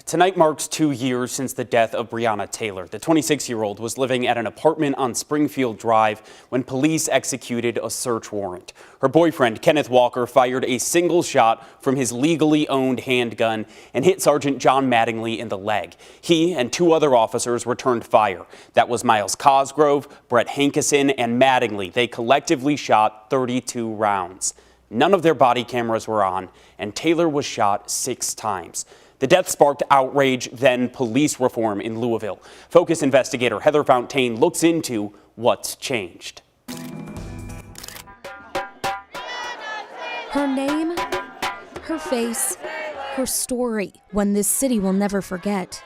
Tonight marks 2 years since the death of Breonna Taylor. The 26-year-old was living at an apartment on Springfield Drive when police executed a search warrant. Her boyfriend, Kenneth Walker, fired a single shot from his legally owned handgun and hit Sergeant John Mattingly in the leg. He and 2 other officers returned fire. That was Miles Cosgrove, Brett Hankison, and Mattingly. They collectively shot 32 rounds. None of their body cameras were on, and Taylor was shot 6 times. The death sparked outrage, then police reform in Louisville. Focus investigator Heather Fontaine looks into what's changed. Her name, her face, her story, one this city will never forget.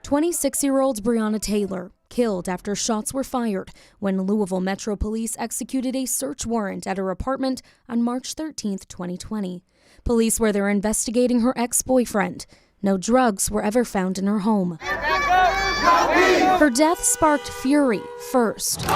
26-year-old Breonna Taylor, killed after shots were fired when Louisville Metro Police executed a search warrant at her apartment on March 13, 2020. Police were there investigating her ex-boyfriend. No drugs were ever found in her home. Her death sparked fury first.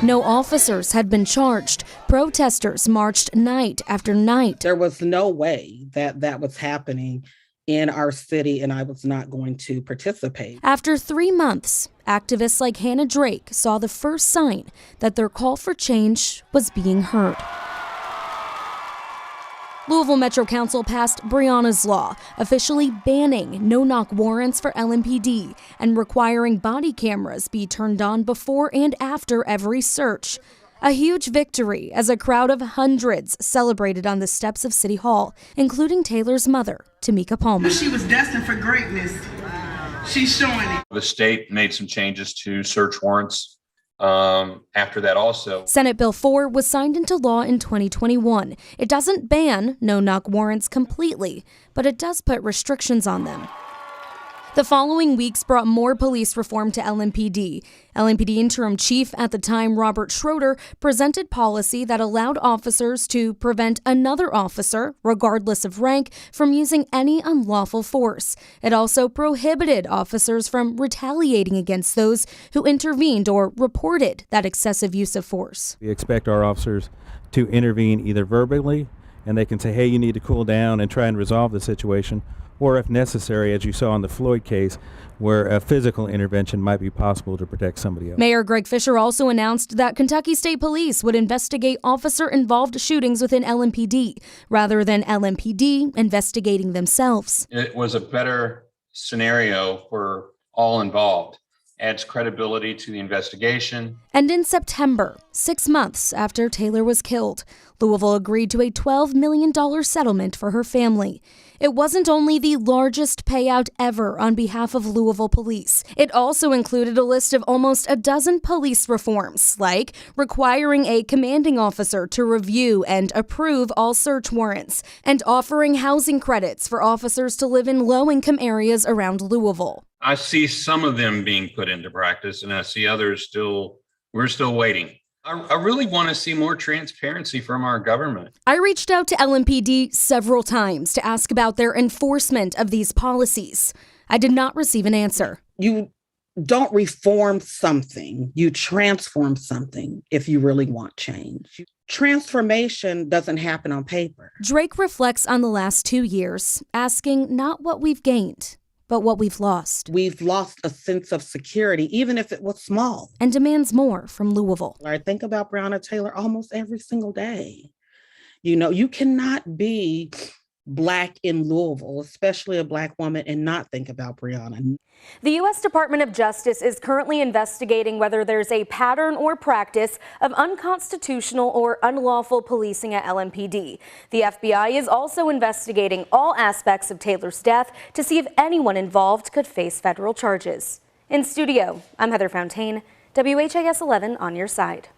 No officers had been charged. Protesters marched night after night. There was no way that that was happening in our city, and I was not going to participate. After 3 months, activists like Hannah Drake saw the first sign that their call for change was being heard. Louisville Metro Council passed Breonna's Law, officially banning no-knock warrants for LMPD and requiring body cameras be turned on before and after every search. A huge victory as a crowd of hundreds celebrated on the steps of City Hall, including Taylor's mother, Tamika Palmer. She was destined for greatness. She's showing it. The state made some changes to search warrants. After that also, Senate Bill 4 was signed into law in 2021. It doesn't ban no-knock warrants completely, but it does put restrictions on them. The following weeks brought more police reform to LMPD. LMPD interim chief at the time, Robert Schroeder, presented policy that allowed officers to prevent another officer, regardless of rank, from using any unlawful force. It also prohibited officers from retaliating against those who intervened or reported that excessive use of force. We expect our officers to intervene either verbally, and they can say, hey, you need to cool down and try and resolve the situation, or if necessary, as you saw in the Floyd case, where a physical intervention might be possible to protect somebody else. Mayor Greg Fisher also announced that Kentucky State Police would investigate officer-involved shootings within LMPD, rather than LMPD investigating themselves. it was a better scenario for all involved. Adds credibility to the investigation. And in September, 6 months after Taylor was killed, Louisville agreed to a $12 million settlement for her family. It wasn't only the largest payout ever on behalf of Louisville police. It also included a list of almost a dozen police reforms, like requiring a commanding officer to review and approve all search warrants, and offering housing credits for officers to live in low-income areas around Louisville. I see some of them being put into practice, and I see others we're still waiting. I really want to see more transparency from our government. I reached out to LMPD several times to ask about their enforcement of these policies. I did not receive an answer. You don't reform something, you transform something if you really want change. Transformation doesn't happen on paper. Drake reflects on the last 2 years, asking not what we've gained, but what we've lost. We've lost a sense of security, even if it was small. And demands more from Louisville. I think about Breonna Taylor almost every single day. You know, you cannot be Black in Louisville, especially a Black woman, and not think about Breonna. The U.S. Department of Justice is currently investigating whether there's a pattern or practice of unconstitutional or unlawful policing at LMPD. The FBI is also investigating all aspects of Taylor's death to see if anyone involved could face federal charges. In studio, I'm Heather Fontaine, WHAS 11 on your side.